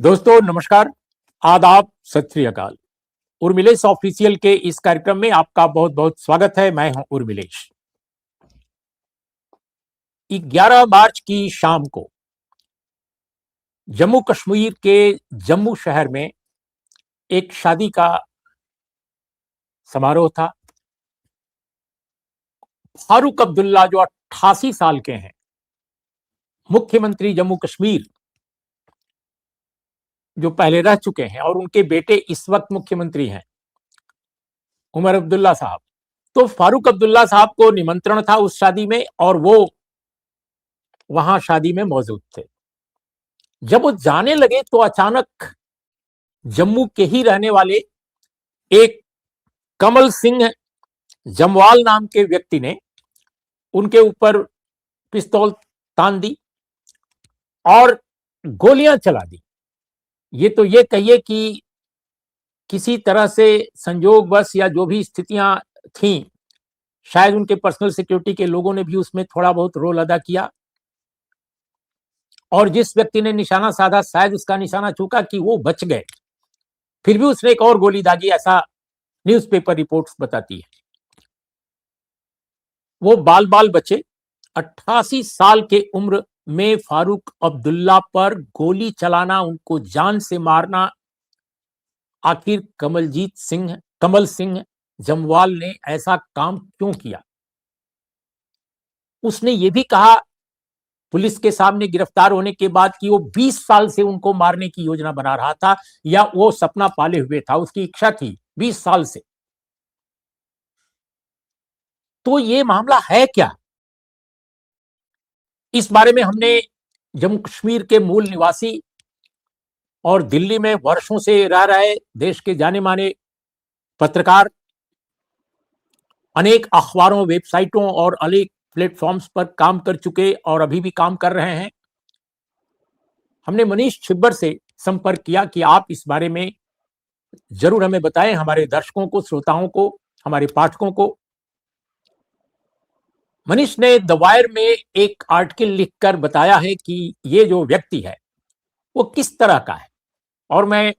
दोस्तों नमस्कार, आदाब, सत श्री अकाल। उर्मिलेश ऑफिशियल के इस कार्यक्रम में आपका बहुत बहुत स्वागत है। मैं हूं उर्मिलेश। 11 मार्च की शाम को जम्मू कश्मीर के जम्मू शहर में एक शादी का समारोह था। फारूक अब्दुल्ला जो 88 साल के हैं, मुख्यमंत्री जम्मू कश्मीर, जो पहले रह चुके हैं, और उनके बेटे इस वक्त मुख्यमंत्री हैं, उमर अब्दुल्ला साहब। तो फारूक अब्दुल्ला साहब को निमंत्रण था उस शादी में और वो वहां शादी में मौजूद थे। जब वो जाने लगे तो अचानक जम्मू के ही रहने वाले एक कमल सिंह जमवाल नाम के व्यक्ति ने उनके ऊपर पिस्तौल तान दी और गोलियां चला दी। ये कहिए कि किसी तरह से संयोगवश या जो भी स्थितियां थीं, शायद उनके पर्सनल सिक्योरिटी के लोगों ने भी उसमें थोड़ा बहुत रोल अदा किया, और जिस व्यक्ति ने निशाना साधा शायद उसका निशाना चूका कि वो बच गए, फिर भी उसने एक और गोली दागी, ऐसा न्यूज़पेपर रिपोर्ट्स बताती है। वो बाल बाल बचे। 88 साल के उम्र में फारूक अब्दुल्ला पर गोली चलाना, उनको जान से मारना, आखिर कमल सिंह जमवाल ने ऐसा काम क्यों किया? उसने ये भी कहा पुलिस के सामने गिरफ्तार होने के बाद कि वो 20 साल से उनको मारने की योजना बना रहा था, या वो सपना पाले हुए था, उसकी इच्छा थी 20 साल से। तो ये मामला है क्या? इस बारे में हमने जम्मू कश्मीर के मूल निवासी और दिल्ली में वर्षों से रह रहे देश के जाने माने पत्रकार, अनेक अखबारों, वेबसाइटों और अनेक प्लेटफॉर्म्स पर काम कर चुके और अभी भी काम कर रहे हैं, हमने मनीष छिब्बर से संपर्क किया कि आप इस बारे में जरूर हमें बताएं, हमारे दर्शकों को, श्रोताओं को, हमारे पाठकों को। मनीष ने द वायर में एक आर्टिकल लिखकर बताया है कि ये जो व्यक्ति है वो किस तरह का है, और मैं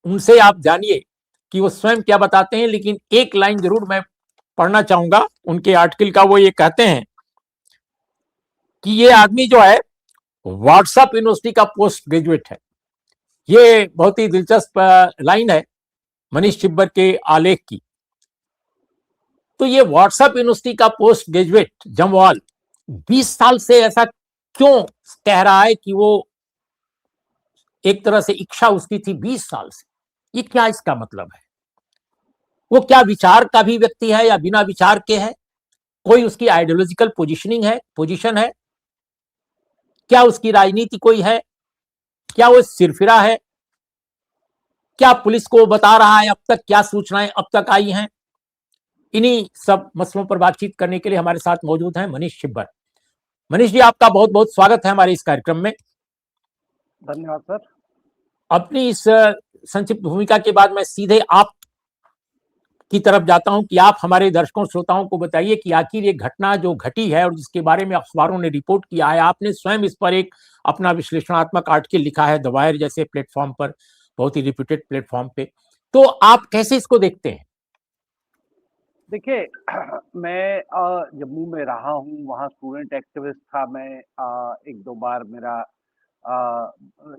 उनसे, आप जानिए कि वो स्वयं क्या बताते हैं। लेकिन एक लाइन जरूर मैं पढ़ना चाहूंगा उनके आर्टिकल का। वो ये कहते हैं कि ये आदमी जो है व्हाट्सएप यूनिवर्सिटी का पोस्ट ग्रेजुएट है। ये बहुत ही दिलचस्प लाइन है मनीष छिब्बर के आलेख की। तो ये व्हाट्सएप यूनिवर्सिटी का पोस्ट ग्रेजुएट जमवाल 20 साल से ऐसा क्यों कह रहा है कि वो एक तरह से इच्छा उसकी थी 20 साल से? ये क्या इसका मतलब है? वो क्या विचार का भी व्यक्ति है या बिना विचार के है? कोई उसकी आइडियोलॉजिकल पोजीशन है? क्या उसकी राजनीति कोई है? क्या वो सिरफिरा है? क्या पुलिस को बता रहा है अब तक? क्या सूचनाएं अब तक आई हैं? इन्हीं सब मसलों पर बातचीत करने के लिए हमारे साथ मौजूद हैं मनीष छिब्बर। मनीष जी, आपका बहुत बहुत स्वागत है हमारे इस कार्यक्रम में। धन्यवाद सर। अपनी इस संक्षिप्त भूमिका के बाद मैं सीधे आप की तरफ जाता हूं कि आप हमारे दर्शकों श्रोताओं को बताइए कि आखिर ये घटना जो घटी है और जिसके बारे में अखबारों ने रिपोर्ट किया है, आपने स्वयं इस पर एक अपना विश्लेषणात्मक आर्टिकल लिखा है द वायर जैसे प्लेटफॉर्म पर, बहुत ही रिप्यूटेड प्लेटफॉर्म पे। तो आप कैसे इसको देखते हैं? देखिए, मैं जम्मू में रहा हूँ, वहाँ स्टूडेंट एक्टिविस्ट था मैं। एक दो बार मेरा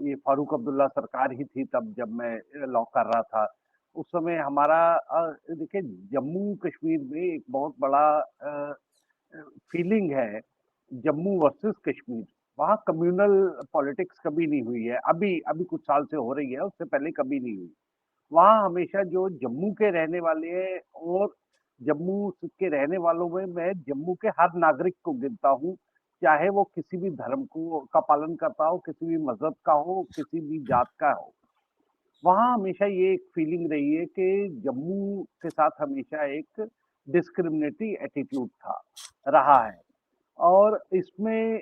ये फारूक अब्दुल्ला सरकार ही थी तब, जब मैं लॉ कर रहा था उस समय हमारा देखिए, जम्मू कश्मीर में एक बहुत बड़ा फीलिंग है, जम्मू वर्सेस कश्मीर। वहाँ कम्युनल पॉलिटिक्स कभी नहीं हुई है। अभी अभी कुछ साल से हो रही है, उससे पहले कभी नहीं हुई। वहाँ हमेशा जो जम्मू के रहने वाले हैं, और जम्मू के रहने वालों में मैं जम्मू के हर नागरिक को गिनता हूँ, चाहे वो किसी भी धर्म को का पालन करता हो, किसी भी मजहब का हो, किसी भी जात का हो। वहाँ हमेशा ये एक फीलिंग रही है कि जम्मू के साथ हमेशा एक डिस्क्रिमिनेटरी एटीट्यूड था, रहा है। और इसमें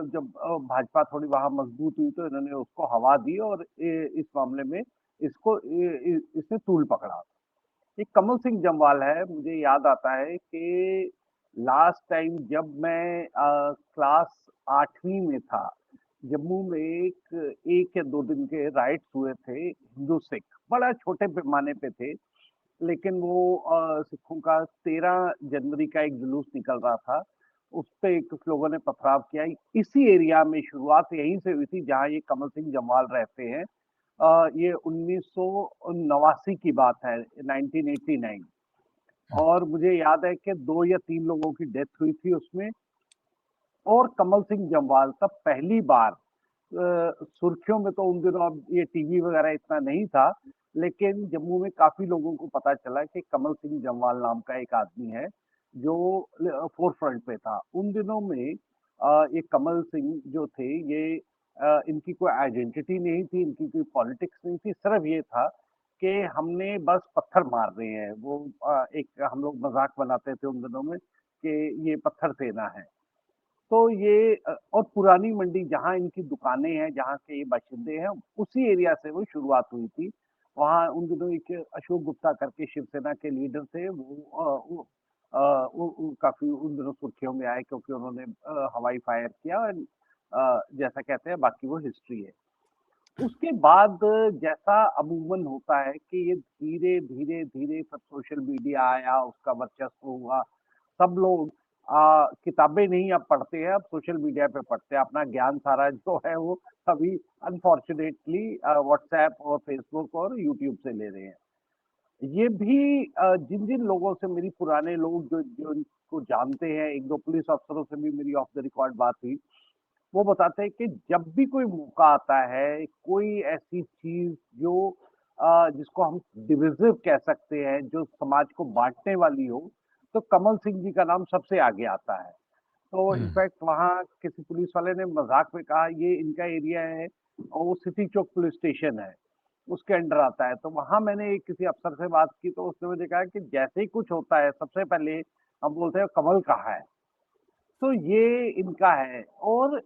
जब भाजपा थोड़ी वहाँ मजबूत हुई तो इन्होंने उसको हवा दी, और इस मामले में इसने तूल पकड़ा। ये कमल सिंह जमवाल है। मुझे याद आता है कि लास्ट टाइम जब मैं क्लास 8वीं में था, जम्मू में एक 1 या 2 दिन के राइट्स हुए थे हिंदू सिख, बड़ा छोटे पैमाने पे थे, लेकिन वो सिखों का 13 जनवरी का एक जुलूस निकल रहा था, उस पे कुछ लोगों ने पथराव किया। इसी एरिया में शुरुआत यहीं से हुई थी जहाँ ये कमल सिंह जम्वाल रहते हैं। ये 1989 की बात है, 1989। और मुझे याद है कि 2 या 3 लोगों की डेथ हुई थी उसमें। और कमल सिंह जम्वाल तब पहली बार सुर्खियों में, तो उन दिनों अब ये टीवी वगैरह इतना नहीं था, लेकिन जम्मू में काफी लोगों को पता चला कि कमल सिंह जम्वाल नाम का एक आदमी है जो फोर फ्रंट पे था उन दिनों में। ये कमल सिंह जो थे, ये इनकी कोई आइडेंटिटी नहीं थी, इनकी कोई पॉलिटिक्स नहीं थी, सिर्फ ये था कि हमने बस पत्थर मार रहे हैं। वो एक हम लोग मजाक बनाते थे उन दिनों में कि ये पत्थर सेना है। तो ये और पुरानी मंडी जहाँ इनकी दुकानें हैं, जहाँ के ये बाशिंदे हैं, उसी एरिया से वो शुरुआत हुई थी। वहाँ उन दिनों एक अशोक गुप्ता करके शिवसेना के लीडर थे, वो काफी उन दिनों सुर्खियों में आए क्योंकि उन्होंने हवाई फायर किया। और जैसा कहते हैं, बाकी वो हिस्ट्री है। उसके बाद जैसा अमूमन होता है कि ये धीरे धीरे धीरे फिर सोशल मीडिया आया, उसका वर्चस्व हुआ। सब लोग किताबें नहीं अब पढ़ते हैं, अब सोशल मीडिया पे पढ़ते हैं। अपना ज्ञान सारा जो है वो अभी अनफॉर्चुनेटली व्हाट्सएप और फेसबुक और यूट्यूब से ले रहे हैं। ये भी जिन जिन लोगों से मेरी, पुराने लोग जो जो इनको जानते हैं, एक दो पुलिस अफसरों से भी मेरी ऑफ द रिकॉर्ड बात हुई, वो बताते हैं कि जब भी कोई मौका आता है, कोई ऐसी चीज जो जिसको हम डिविजिव कह सकते हैं, जो समाज को बांटने वाली हो, तो कमल सिंह जी का नाम सबसे आगे आता है। तो इनफैक्ट वहाँ किसी पुलिस वाले ने मजाक में कहा ये इनका एरिया है और वो सिटी चौक पुलिस स्टेशन है, उसके अंडर आता है। तो वहाँ मैंने एक किसी अफसर से बात की, तो उसने मुझे कहा कि जैसे ही कुछ होता है सबसे पहले हम बोलते हैं कमल कहाँ है। तो ये इनका है। और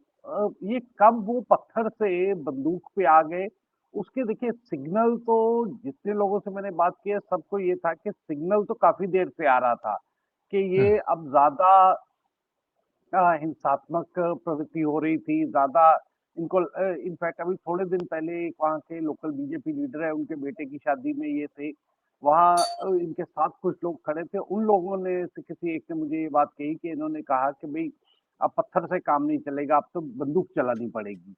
ये कब वो पत्थर से बंदूक पे आ गए, उसके देखिए सिग्नल तो, जितने लोगों से मैंने बात की है सबको ये था कि सिग्नल तो काफी देर से आ रहा था कि ये अब ज्यादा हिंसात्मक प्रवृत्ति हो रही थी, ज्यादा इनको। इनफैक्ट अभी थोड़े दिन पहले एक वहाँ के लोकल बीजेपी लीडर है, उनके बेटे की शादी में ये थे, वहाँ इनके साथ कुछ लोग खड़े थे। उन लोगों ने से किसी एक ने मुझे ये बात कही कि इन्होंने कहा कि भाई अब पत्थर से काम नहीं चलेगा, अब तो बंदूक चलानी पड़ेगी।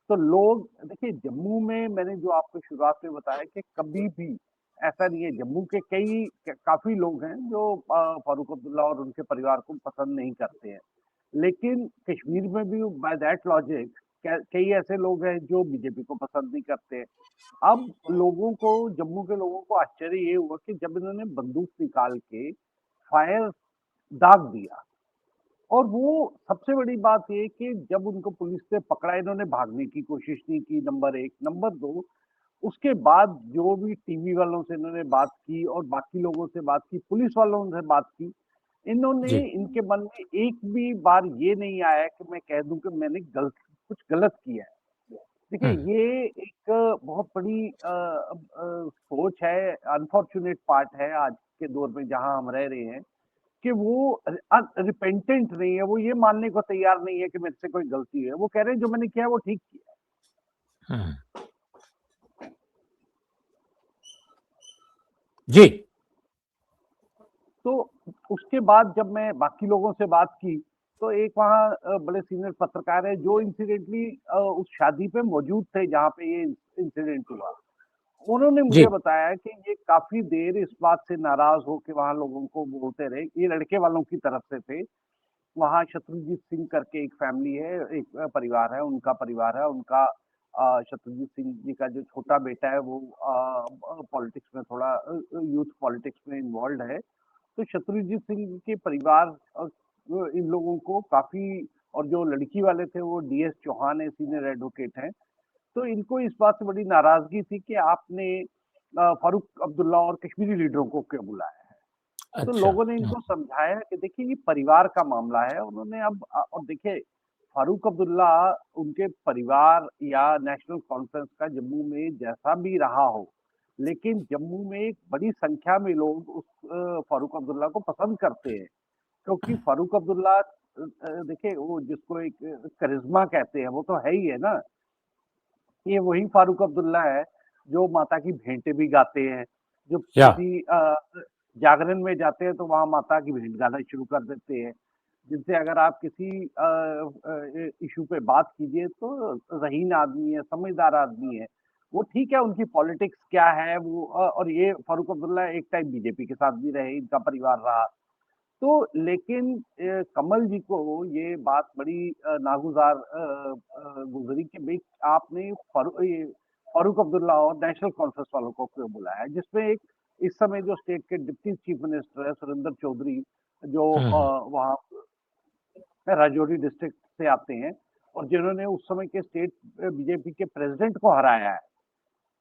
तो लोग देखिए, जम्मू में मैंने जो आपको शुरुआत में बताया कि कभी भी ऐसा नहीं है। जम्मू के काफी लोग हैं जो फारूक अब्दुल्ला और उनके परिवार को पसंद नहीं करते हैं, लेकिन कश्मीर में भी बाय दैट लॉजिक कई ऐसे लोग हैं जो बीजेपी को पसंद नहीं करते। अब लोगों को, जम्मू के लोगों को आश्चर्य ये हुआ कि जब इन्होंने बंदूक निकाल के फायर दाग दिया, और वो सबसे बड़ी बात ये कि जब उनको पुलिस ने पकड़ा, इन्होंने भागने की कोशिश नहीं की, नंबर एक। नंबर दो, उसके बाद जो भी टीवी वालों से इन्होंने बात की और बाकी लोगों से बात की, पुलिस वालों से बात की, इन्होंने, जी। इनके मन में एक भी बार ये नहीं आया कि मैं कह दूं कि मैंने कुछ गलत किया है। देखिए, ये एक बहुत बड़ी सोच है, अनफॉर्चुनेट पार्ट है आज के दौर में जहां हम रह रहे हैं, कि वो रिपेंटेंट नहीं है, वो ये मानने को तैयार नहीं है कि मेरे से कोई गलती है। वो कह रहे हैं जो मैंने किया है वो ठीक किया। जी। तो उसके बाद जब मैं बाकी लोगों से बात की, तो एक वहाँ बड़े सीनियर पत्रकार है जो इंसिडेंटली उस शादी पे मौजूद थे जहाँ पे ये इंसिडेंट हुआ। उन्होंने जी। मुझे बताया कि ये काफी देर इस बात से नाराज हो के वहाँ लोगों को बोलते रहे। ये लड़के वालों की तरफ से थे। वहाँ शत्रुजीत सिंह करके एक फैमिली है, एक परिवार है, उनका परिवार है। उनका शत्रुजीत सिंह जी का जो छोटा बेटा है वो पॉलिटिक्स में थोड़ा, यूथ पॉलिटिक्स में इन्वॉल्व है। तो शत्रुजीत सिंह के परिवार इन लोगों को काफी, और जो लड़की वाले थे वो डीएस चौहान है, सीनियर एडवोकेट हैं। तो इनको इस बात से बड़ी नाराजगी थी कि आपने फारूक अब्दुल्ला और कश्मीरी लीडरों को क्यों बुलाया। तो अच्छा। लोगों ने इनको समझाया कि देखिए ये परिवार का मामला है। उन्होंने अब और देखिए, फारूक अब्दुल्ला, उनके परिवार या नेशनल कॉन्फ्रेंस का जम्मू में जैसा भी रहा हो, लेकिन जम्मू में एक बड़ी संख्या में लोग उस फारूक अब्दुल्ला को पसंद करते हैं, क्योंकि फारूक अब्दुल्ला देखिए वो जिसको एक करिश्मा कहते हैं वो तो है ही है ना। ये वही फारूक अब्दुल्ला है जो माता की भेंटें भी गाते हैं, जो या किसी जागरण में जाते हैं तो वहाँ माता की भेंट गाना शुरू कर देते हैं, जिनसे अगर आप किसी इशू पे बात कीजिए तो रहीन आदमी है, समझदार आदमी है। वो ठीक है उनकी पॉलिटिक्स क्या है वो और ये फारूक अब्दुल्ला एक टाइम बीजेपी के साथ भी रहे, इनका परिवार रहा। तो लेकिन कमल जी को ये बात बड़ी नागुजार गुजरी कि भाई आपने फारूक अब्दुल्ला और नेशनल कॉन्फ्रेंस वालों को क्यों बुलाया, जिसमें एक इस समय जो स्टेट के डिप्टी चीफ मिनिस्टर है सुरेंद्र चौधरी, जो वहाँ राजौरी डिस्ट्रिक्ट से आते हैं और जिन्होंने उस समय के स्टेट बीजेपी के प्रेसिडेंट को हराया है।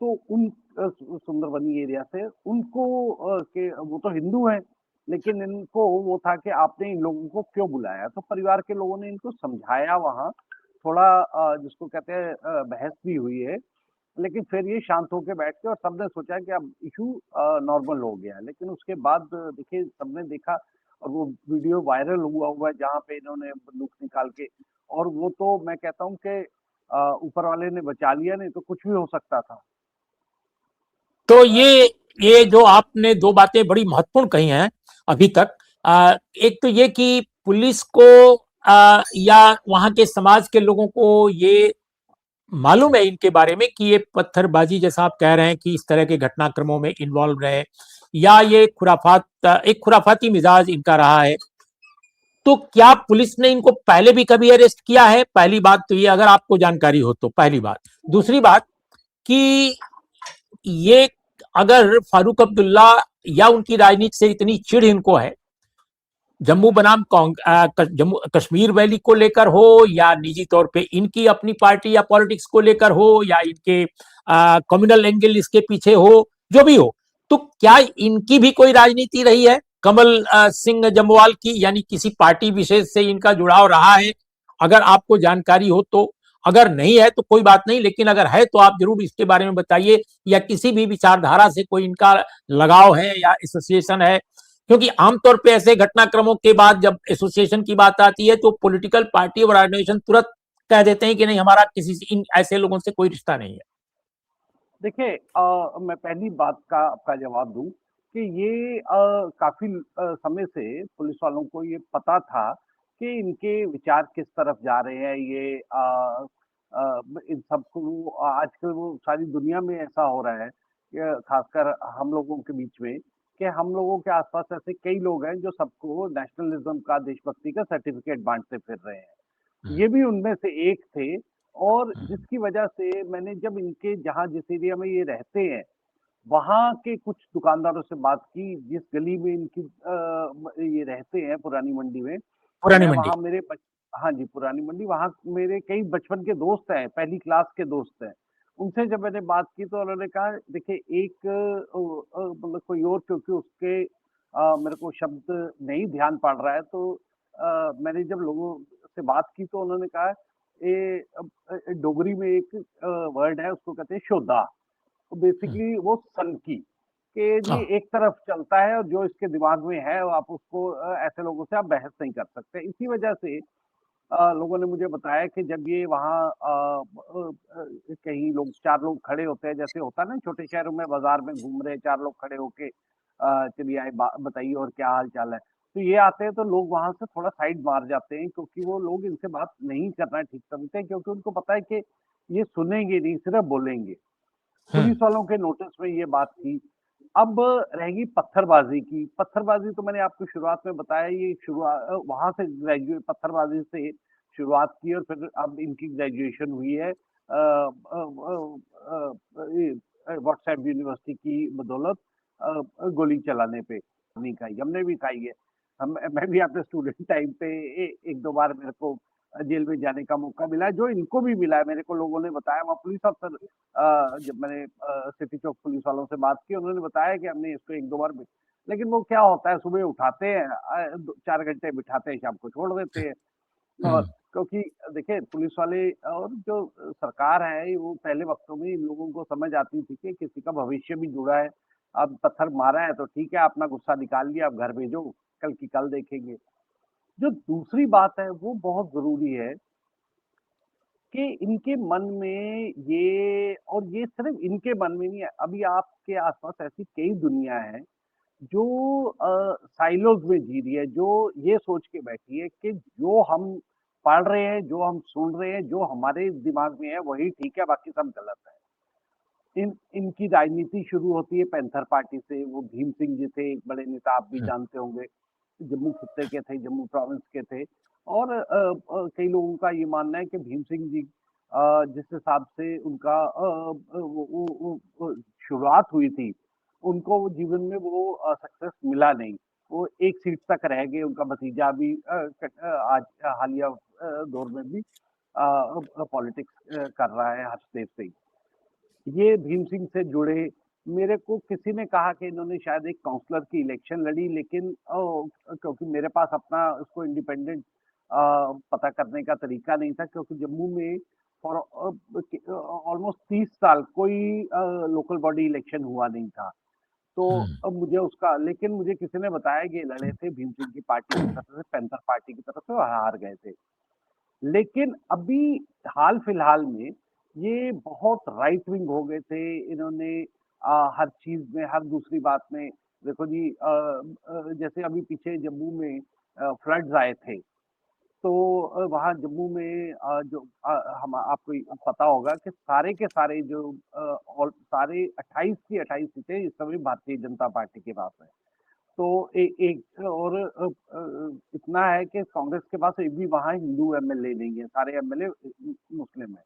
तो उन सुंदरबनी एरिया से उनको के वो तो हिंदू हैं, लेकिन इनको वो था कि आपने इन लोगों को क्यों बुलाया, तो परिवार के लोगों ने इनको समझाया वहाँ थोड़ा जिसको कहते हैं बहस भी हुई है, लेकिन फिर ये शांत होकर बैठ के और सबने सोचा कि अब इशू नॉर्मल हो गया। लेकिन उसके बाद देखिए सबने देखा और वो वीडियो वायरल हुआ हुआ है जहाँ पे इन्होंने बंदूक निकाल के, और वो तो मैं कहता हूँ कि ऊपर वाले ने बचा लिया, नहीं तो कुछ भी हो सकता था। तो ये जो आपने दो बातें बड़ी महत्वपूर्ण कही हैं अभी तक, एक तो ये कि पुलिस को या वहां के समाज के लोगों को ये मालूम है इनके बारे में कि ये पत्थरबाजी जैसा आप कह रहे हैं कि इस तरह के घटनाक्रमों में इन्वॉल्व रहे, या ये एक खुराफाती मिजाज इनका रहा है। तो क्या पुलिस ने इनको पहले भी कभी अरेस्ट किया है? पहली बात तो ये, अगर आपको जानकारी हो तो। पहली बात। दूसरी बात कि ये, अगर फारूक अब्दुल्ला या उनकी राजनीति से इतनी चिढ़ इनको है, जम्मू बनाम जम्मू कश्मीर वैली को लेकर हो, या निजी तौर पे इनकी अपनी पार्टी या पॉलिटिक्स को लेकर हो, या इनके कम्युनल एंगल इसके पीछे हो, जो भी हो, तो क्या इनकी भी कोई राजनीति रही है कमल सिंह जम्वाल की, यानी किसी पार्टी विशेष से इनका जुड़ाव रहा है? अगर आपको जानकारी हो तो। अगर नहीं है तो कोई बात नहीं, लेकिन अगर है तो आप जरूर इसके बारे में बताइए, या किसी भी विचारधारा से कोई इनका लगाव है या एसोसिएशन है। क्योंकि आमतौर पे ऐसे घटनाक्रमों के बाद जब एसोसिएशन की बात आती है तो पॉलिटिकल पार्टी और ऑर्गेनाइजेशन तुरंत कह देते हैं कि नहीं, हमारा किसी से, इन ऐसे लोगों से कोई रिश्ता नहीं है। देखिए मैं पहली बात का आपका जवाब दूं कि ये काफी समय से पुलिस वालों को ये पता था कि इनके विचार किस तरफ जा रहे हैं। ये इन सबको आजकल वो सारी दुनिया में ऐसा हो रहा है कि खासकर हम लोगों के बीच में, कि हम लोगों के आसपास ऐसे कई लोग हैं जो सबको नेशनलिज्म का, देशभक्ति का सर्टिफिकेट बांटते फिर रहे हैं। ये भी उनमें से एक थे, और जिसकी वजह से मैंने जब इनके जहाँ जिस एरिया में ये रहते हैं, वहाँ के कुछ दुकानदारों से बात की, जिस गली में इनकी ये रहते हैं पुरानी मंडी में, पुरानी मैं मंडी। वहाँ हाँ जी, पुरानी मंडी, वहाँ मेरे कई बचपन के दोस्त हैं, पहली क्लास के दोस्त हैं। उनसे जब मैंने बात की तो उन्होंने कहा देखिए एक मतलब कोई और, क्योंकि उसके मेरे को शब्द नहीं ध्यान पड़ रहा है, तो मैंने जब लोगों से बात की तो उन्होंने कहा ये डोगरी में एक वर्ड है उसको कहते हैं शोधा। तो बेसिकली वो सन कि जी एक तरफ चलता है और जो इसके दिमाग में है वो आप उसको ऐसे लोगों से आप बहस नहीं कर सकते। इसी वजह से लोगों ने मुझे बताया कि जब ये वहाँ कहीं लोग 4 लोग खड़े होते हैं, जैसे होता है ना छोटे शहरों में बाजार में घूम रहे 4 लोग खड़े होके चलिए आए बताइए और क्या हाल चाल है। तो ये आते हैं तो लोग वहाँ से थोड़ा साइड मार जाते हैं, क्योंकि वो लोग इनसे बात नहीं करना ठीक समझते हैं, क्योंकि उनको पता है कि ये सुनेंगे नहीं, सिर्फ बोलेंगे। पुलिस वालों के नोटिस में ये बात थी। अब रहेगी पत्थरबाजी की। पत्थरबाजी तो मैंने आपको शुरुआत में बताया, ये शुरुआत वहाँ से ग्रेजुएट पत्थरबाजी से शुरुआत की और फिर अब इनकी ग्रेजुएशन हुई है व्हाट्सएप यूनिवर्सिटी की बदौलत गोली चलाने पे। नहीं खाई, हमने भी खाई है। मैं भी अपने स्टूडेंट टाइम पे एक दो बार मेरे को जेल में जाने का मौका मिला है, जो इनको भी मिला है। मेरे को लोगों ने बताया, वहाँ पुलिस अफसर जब मैंने सिटी चौक पुलिस वालों से बात की, उन्होंने बताया कि हमने इसको एक दो बार लेकिन वो क्या होता है, सुबह उठाते हैं 4 घंटे बिठाते हैं, शाम को छोड़ देते हैं। और क्योंकि देखिए पुलिस वाले और जो सरकार है वो पहले वक्तों में इन लोगों को समझ आती थी कि किसी का भविष्य भी जुड़ा है। अब पत्थर मारा है तो ठीक है, अपना गुस्सा निकाल लिया, अब घर भेजो, कल की कल देखेंगे। जो दूसरी बात है वो बहुत ज़रूरी है कि इनके मन में ये, और ये सिर्फ़ इनके मन में नहीं है, अभी आपके आस-पास ऐसी कई दुनिया है जो साइलोज़ में जी रही है, जो ये सोच के बैठी है कि जो हम पढ़ रहे हैं, जो हम सुन रहे हैं, जो हमारे दिमाग में है वही ठीक है, बाकी सब गलत है। इनकी राजनीति शुरू होती है पैंथर पार्टी से। वो भीम सिंह जी थे, एक बड़े नेता, आप भी हम्म, जानते होंगे, जम्मू खित्ते के थे, जम्मू प्रोविंस के थे। और कई लोगों का ये मानना है कि भीम सिंह जी जिस हिसाब से उनका शुरुआत हुई थी, उनको वो जीवन में वो सक्सेस मिला नहीं। वो एक सीट तक रह गए, उनका भतीजा भी आज हालिया दौर में भी पॉलिटिक्स कर रहा है, हर्षदेव सिंह। ये भीम सिंह से जुड़े। मेरे को किसी ने कहा कि इन्होंने शायद एक काउंसलर की इलेक्शन लड़ी, लेकिन क्योंकि मेरे पास अपना उसको इंडिपेंडेंट पता करने का तरीका नहीं था, क्योंकि जम्मू में फॉर ऑलमोस्ट 30 साल कोई लोकल बॉडी इलेक्शन हुआ नहीं था। तो हम्म, अब मुझे उसका, लेकिन मुझे किसी ने बताया कि ये लड़े थे भीम सिंह की पार्टी की तरफ से, पैंथर पार्टी की तरफ से, और हार गए थे। लेकिन अभी हाल फिलहाल में ये बहुत राइट विंग हो गए थे। इन्होंने हर चीज में, हर दूसरी बात में, देखो जी, जैसे अभी पीछे जम्मू में फ्लड्स आए थे, तो वहाँ जम्मू में जो हम आपको पता होगा कि सारे के सारे जो और सारे 28 की 28 सीटें इस समय भारतीय जनता पार्टी के पास है। तो एक और इतना है कि कांग्रेस के पास एक भी वहाँ हिंदू एमएलए नहीं है, सारे एमएलए मुस्लिम है।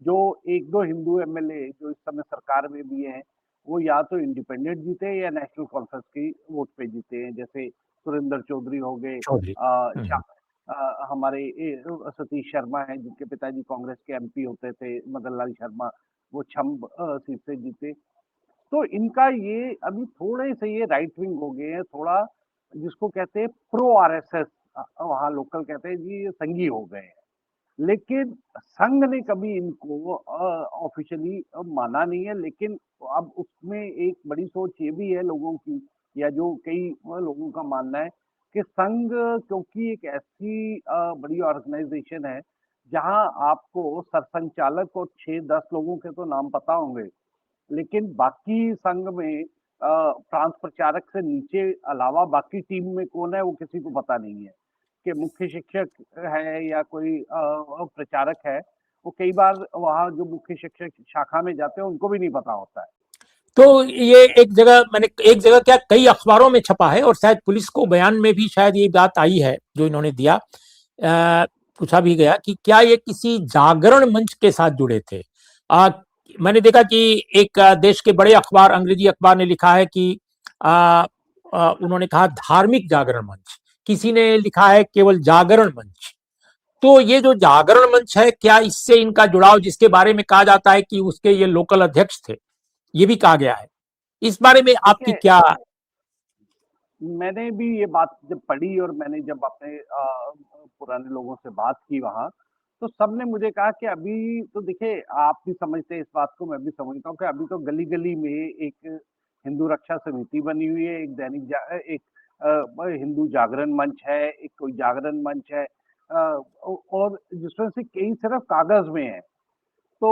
जो एक दो हिंदू एमएलए जो इस समय सरकार में भी हैं, वो या तो इंडिपेंडेंट जीते हैं या नेशनल कॉन्फ्रेंस की वोट पे जीते हैं। जैसे सुरेंद्र चौधरी हो गए, चौधरी। हम्म, हमारे सतीश शर्मा हैं जिनके पिताजी कांग्रेस के एमपी होते थे, मदन लाल शर्मा, वो छम्ब सीट से जीते। तो इनका ये अभी थोड़े से ये राइट विंग हो गए हैं, थोड़ा जिसको कहते हैं प्रो आरएसएस, वहाँ लोकल कहते हैं जी, ये संघी हो गए हैं। लेकिन संघ ने कभी इनको ऑफिशियली माना नहीं है। लेकिन अब उसमें एक बड़ी सोच ये भी है लोगों की, या जो कई लोगों का मानना है कि संघ, क्योंकि एक ऐसी बड़ी ऑर्गेनाइजेशन है जहां आपको सरसंघचालक और 6-10 लोगों के तो नाम पता होंगे, लेकिन बाकी संघ में प्रांत प्रचारक से नीचे अलावा बाकी टीम में कौन है वो किसी को पता नहीं है। कि मुख्य शिक्षक है या कोई प्रचारक है, वो कई बार वहाँ जो मुख्य शिक्षक शाखा में जाते हैं उनको भी नहीं पता होता है। तो ये एक जगह मैंने, एक जगह क्या, कई अखबारों में छपा है और शायद पुलिस को बयान में भी शायद ये बात आई है जो इन्होंने दिया। पूछा भी गया कि क्या ये किसी जागरण मंच के साथ जुड़े थे। मैंने देखा कि एक देश के बड़े अखबार, अंग्रेजी अखबार ने लिखा है कि उन्होंने कहा धार्मिक जागरण मंच, किसी ने लिखा है केवल जागरण मंच। तो ये जो जागरण मंच है, क्या इससे इनका जुड़ाव, जिसके बारे में कहा जाता है कि उसके ये लोकल अध्यक्ष थे, ये भी कहा गया है, इस बारे में आपकी देखिए, क्या? मैंने भी ये बात जब पढ़ी और मैंने जब अपने पुराने लोगों से बात की वहाँ, तो सबने मुझे कहा कि अभी तो देखिए, आप भी समझते हैं इस बात को, मैं भी समझता हूँ कि अभी तो गली-गली में एक हिंदू रक्षा समिति बनी हुई है, एक एक हिंदू जागरण मंच है, एक कोई जागरण मंच है, और जिसमें से कई सिर्फ कागज में है। तो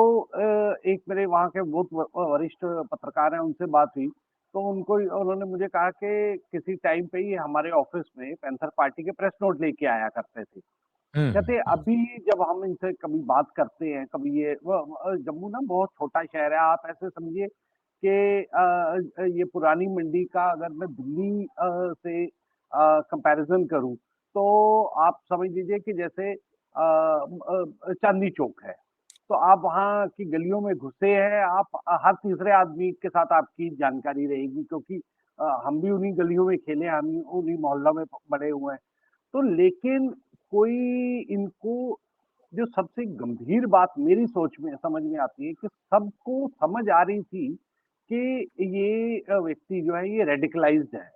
एक मेरे वहाँ के बहुत वरिष्ठ पत्रकार हैं, उनसे बात हुई, तो उनको उन्होंने मुझे कहा कि किसी टाइम पे ही हमारे ऑफिस में पैंथर पार्टी के प्रेस नोट लेके आया करते थे। कहते हम्म, अभी जब हम इनसे कभी बात करते हैं, कभी ये जम्मू ना बहुत छोटा शहर है, आप ऐसे समझिए कि ये पुरानी मंडी का अगर मैं दिल्ली से कंपैरिजन करूं, तो आप समझ लीजिए कि जैसे चांदनी चौक है। तो आप वहाँ की गलियों में घुसे हैं, आप हर तीसरे आदमी के साथ आपकी जानकारी रहेगी, क्योंकि हम भी उन्हीं गलियों में खेले, हम उन्हीं मोहल्लों में बड़े हुए हैं। तो लेकिन कोई इनको, जो सबसे गंभीर बात मेरी सोच में समझ में आती है कि सबको समझ आ रही थी कि ये व्यक्ति जो है ये रेडिकलाइज्ड है।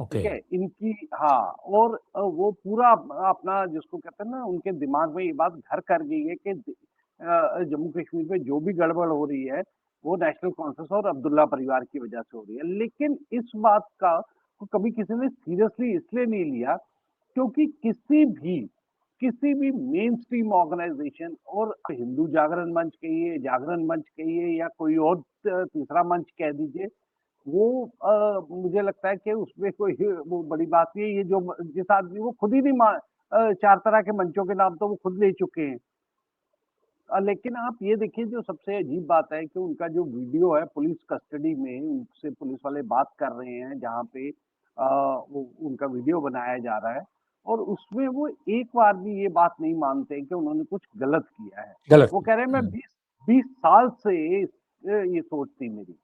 ओके। ठीक है, इनकी, हाँ, और वो पूरा अपना जिसको कहते हैं ना, उनके दिमाग में ये बात घर कर गई है कि जम्मू कश्मीर में जो भी गड़बड़ हो रही है वो नेशनल कॉन्फ्रेंस और अब्दुल्ला परिवार की वजह से हो रही है। लेकिन इस बात का को कभी किसी ने सीरियसली इसलिए नहीं लिया क्योंकि किसी भी मेन स्ट्रीम ऑर्गेनाइजेशन, और हिंदू जागरण मंच कहिए, जागरण मंच कहिए, या कोई और तीसरा मंच कह दीजिए, वो मुझे लगता है कि उसमें कोई वो बड़ी बात नहीं है। ये जो जिस आदमी, वो खुद ही नहीं चार तरह के मंचों के नाम तो वो खुद ले चुके हैं। लेकिन आप ये देखिए, जो सबसे अजीब बात है कि उनका जो वीडियो है पुलिस कस्टडी में, उनसे पुलिस वाले बात कर रहे हैं, जहाँ पे वो उनका वीडियो बनाया जा रहा है, और उसमें वो एक बार भी ये बात नहीं मानते कि उन्होंने कुछ गलत किया है। गलत। वो कह रहे हैं मैं 20 साल से ये सोच थी मेरी।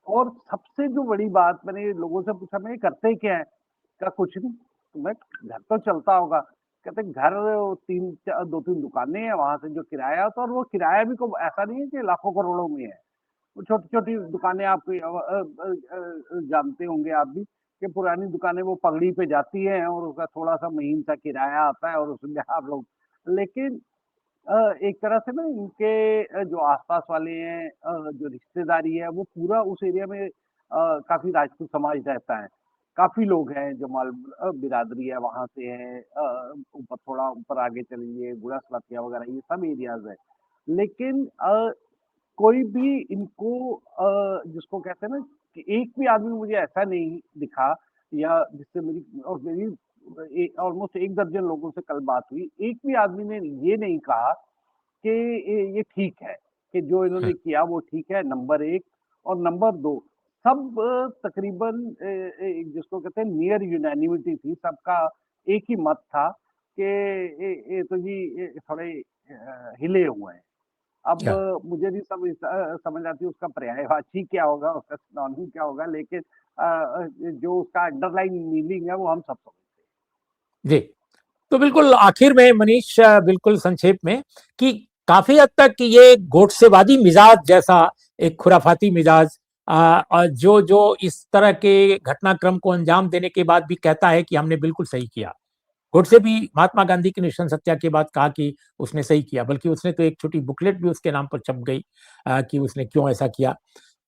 और सबसे जो बड़ी बात, मैंने लोगों से पूछा, मैं करते क्या है? क्या कुछ नहीं, तो मैं घर तो चलता होगा। कहते घर 2-3 दुकानें हैं, वहां से जो किराया होता है, और वो किराया भी को ऐसा नहीं है कि लाखों करोड़ों में है। वो छोटी छोटी दुकानें, आप जानते होंगे आप भी, कि पुरानी दुकानें वो पगड़ी पे जाती हैं, और उसका थोड़ा सा महीन सा किराया आता है, और उसमें आप लोग, लेकिन एक तरह से ना इनके जो आसपास वाले हैं, जो रिश्तेदारी है, वो पूरा उस एरिया में काफी राजपूत समाज रहता है। काफी लोग हैं जो बिरादरी है, वहां से है, ऊपर थोड़ा ऊपर आगे चलिए, गुड़स लतिया वगैरह, ये सब एरियाज है। लेकिन कोई भी इनको जिसको कहते हैं ना, कि एक भी आदमी मुझे ऐसा नहीं दिखा, या जिससे मेरी ऑलमोस्ट 1 दर्जन लोगों से कल बात हुई, एक भी आदमी ने ये नहीं कहा कि ये ठीक है, कि जो इन्होंने किया वो ठीक है, नंबर 1। और नंबर 2, सब तकरीबन जिसको कहते हैं नियर यूनानिमिटी थी, सबका एक ही मत था कि ये तो जी थोड़े हिले हुए हैं। अब क्या मुझे नहीं समझ आती उसका पर्यायवाची क्या होगा, उसका सिनोनिम क्या होगा, लेकिन जो उसका अंडरलाइन मीनिंग है वो हम सब समझते हैं। जी। तो बिल्कुल आखिर में मनीष, बिल्कुल संक्षेप में, कि काफी हद तक ये गोडसेवादी मिजाज जैसा एक खुराफाती मिजाज, और जो जो इस तरह के घटनाक्रम को अंजाम देने के बाद भी कहता है कि हमने बिल्कुल सही किया। गोडसे भी महात्मा गांधी की नृशंस हत्या के बाद कहा कि उसने सही किया, बल्कि उसने तो एक छोटी बुकलेट भी उसके नाम पर छप गई कि उसने क्यों ऐसा किया।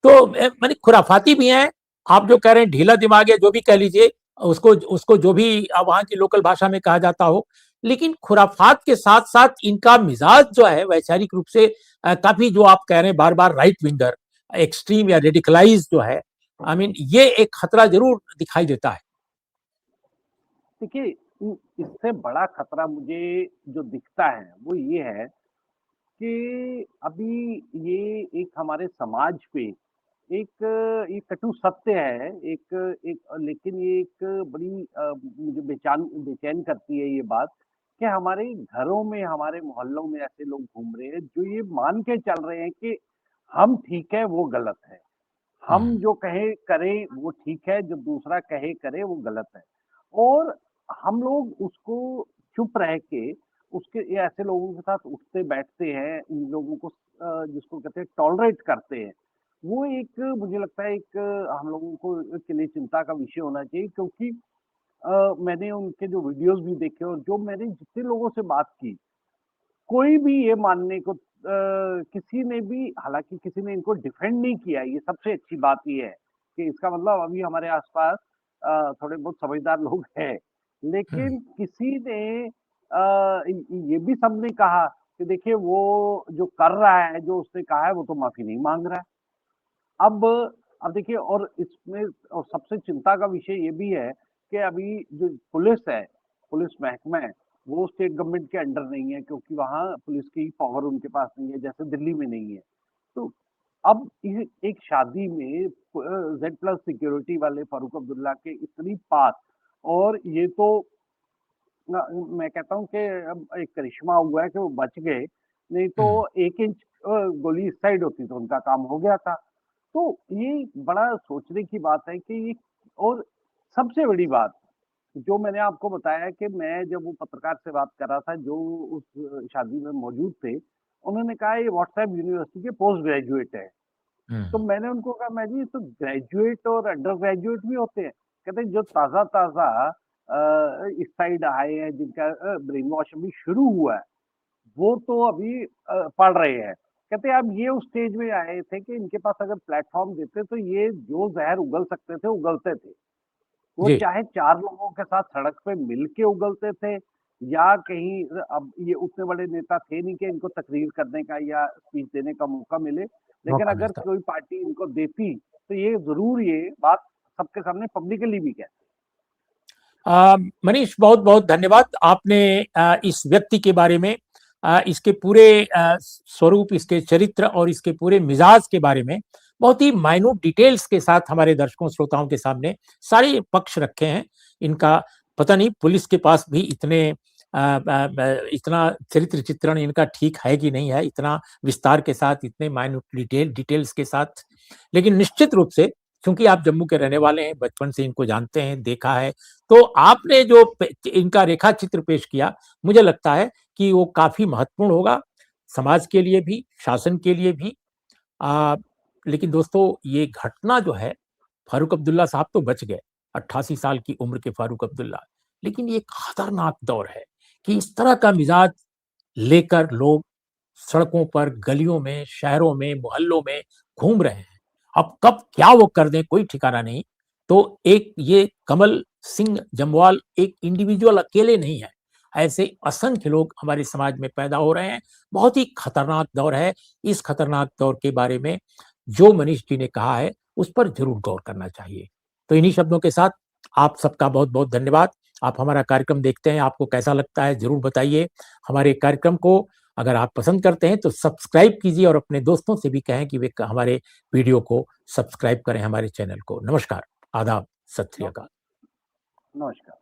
तो माने खुराफाती भी हैं, आप जो कह रहे हैं ढीला दिमाग है, जो भी कह लीजिए, उसको उसको जो भी वहां की लोकल भाषा में कहा जाता हो, लेकिन खुराफात के साथ साथ इनका मिजाज जो है वैचारिक रूप से काफी, जो आप कह रहे हैं बार बार, राइट विंगर, एक्सट्रीम या रेडिकलाइज जो है, आई मीन ये एक खतरा जरूर दिखाई देता है। देखिए, इससे बड़ा खतरा मुझे जो दिखता है वो ये है कि अभी ये एक हमारे समाज पे एक ये कटु सत्य है, एक एक लेकिन ये एक बड़ी मुझे बेचैन करती है ये बात, कि हमारे घरों में, हमारे मोहल्लों में ऐसे लोग घूम रहे हैं जो ये मान के चल रहे हैं कि हम ठीक है, वो गलत है। हम जो कहे करें वो ठीक है, जो दूसरा कहे करे वो गलत है। और हम लोग उसको चुप रह के, उसके ये ऐसे लोगों के साथ उठते बैठते हैं, इन लोगों को जिसको कहते हैं टॉलरेट करते हैं। वो एक, मुझे लगता है एक हम लोगों को के लिए चिंता का विषय होना चाहिए, क्योंकि मैंने उनके जो वीडियोस भी देखे, और जो मैंने जितने लोगों से बात की, कोई भी ये मानने को किसी ने भी, हालाँकि किसी ने इनको डिफेंड नहीं किया, ये सबसे अच्छी बात ये है, कि इसका मतलब अभी हमारे आस-पास थोड़े बहुत समझदार लोग हैं। लेकिन किसी ने ये भी सबने कहा कि देखिए वो जो कर रहा है, जो उसने कहा है, वो तो माफ़ी नहीं माँग रहा है। अब अब देखिए, और इसमें और सबसे चिंता का विषय ये भी है कि अभी जो पुलिस है, पुलिस महकमा है, वो स्टेट गवर्नमेंट के अंडर नहीं है, क्योंकि वहाँ पुलिस की पावर उनके पास नहीं है, जैसे दिल्ली में नहीं है। तो अब ये एक शादी में जेड प्लस सिक्योरिटी वाले फारूक अब्दुल्ला के इतनी पास, और ये तो मैं कहता हूँ कि अब एक करिश्मा हुआ है कि वो बच गए, नहीं तो 1 इंच गोली इस साइड होती तो उनका काम हो गया था। तो ये बड़ा सोचने की बात है कि ये, और सबसे बड़ी बात, जो मैंने आपको बताया कि मैं जब वो पत्रकार से बात कर रहा था जो उस शादी में मौजूद थे, उन्होंने कहा ये व्हाट्सएप यूनिवर्सिटी के पोस्ट ग्रेजुएट है। तो मैंने उनको कहा, मैं जी तो ग्रेजुएट और अंडर ग्रेजुएट भी होते हैं? कहते हैं जो ताज़ा-ताज़ा इस साइड आए हैं, जिनका ब्रेन वॉश अभी शुरू हुआ है, वो तो अभी पढ़ रहे हैं। कहते हैं अब ये उस स्टेज में आए थे कि इनके पास अगर प्लेटफ़ॉर्म देते तो ये जो ज़हर उगल सकते थे, उगलते थे। वो जी, चाहे 4 लोगों के साथ सड़क पे मिल के उगलते थे या कहीं अब ये उतने बड़े नेता थे नहीं कि इनको तकरीर करने का या स्पीच देने का मौका मिले। लेकिन मौका अगर मिलता। कोई पार्टी इनको देती, तो ये ज़रूर ये बात सबके सामने पब्लिकली भी कहते। मनीष, बहुत बहुत धन्यवाद। आपने इस व्यक्ति के बारे में, इसके पूरे स्वरूप, इसके चरित्र और इसके पूरे मिजाज के बारे में बहुत ही माइन्यूट डिटेल्स के साथ हमारे दर्शकों श्रोताओं के सामने सारे पक्ष रखे हैं इनका। पता नहीं पुलिस के पास भी इतना चरित्र चित्रण इनका ठीक है कि नहीं है, इतना विस्तार के साथ, इतने माइन्यूट डिटेल्स के साथ। लेकिन निश्चित रूप से, क्योंकि आप जम्मू के रहने वाले हैं, बचपन से इनको जानते हैं, देखा है, तो आपने जो इनका रेखा चित्र पेश किया, मुझे लगता है कि वो काफी महत्वपूर्ण होगा, समाज के लिए भी, शासन के लिए भी। आ, लेकिन दोस्तों, ये घटना जो है, फारूक अब्दुल्ला साहब तो बच गए, 88 साल की उम्र के फारूक अब्दुल्ला। लेकिन ये खतरनाक दौर है कि इस तरह का मिजाज लेकर लोग सड़कों पर, गलियों में, शहरों में, मोहल्लों में घूम रहे हैं। अब कब क्या वो कर दें, कोई ठिकाना नहीं। तो एक ये कमल सिंह जम्वाल एक इंडिविजुअल अकेले नहीं है, ऐसे असंख्य लोग हमारे समाज में पैदा हो रहे हैं। बहुत ही खतरनाक दौर है। इस खतरनाक दौर के बारे में जो मनीष जी ने कहा है, उस पर जरूर गौर करना चाहिए। तो इन्हीं शब्दों के साथ आप सबका बहुत बहुत धन्यवाद। आप हमारा कार्यक्रम देखते हैं, आपको कैसा लगता है जरूर बताइए। हमारे कार्यक्रम को अगर आप पसंद करते हैं तो सब्सक्राइब कीजिए और अपने दोस्तों से भी कहें कि वे हमारे वीडियो को सब्सक्राइब करें, हमारे चैनल को। नमस्कार, आदाब, सत श्री न अकाल। नमस्कार।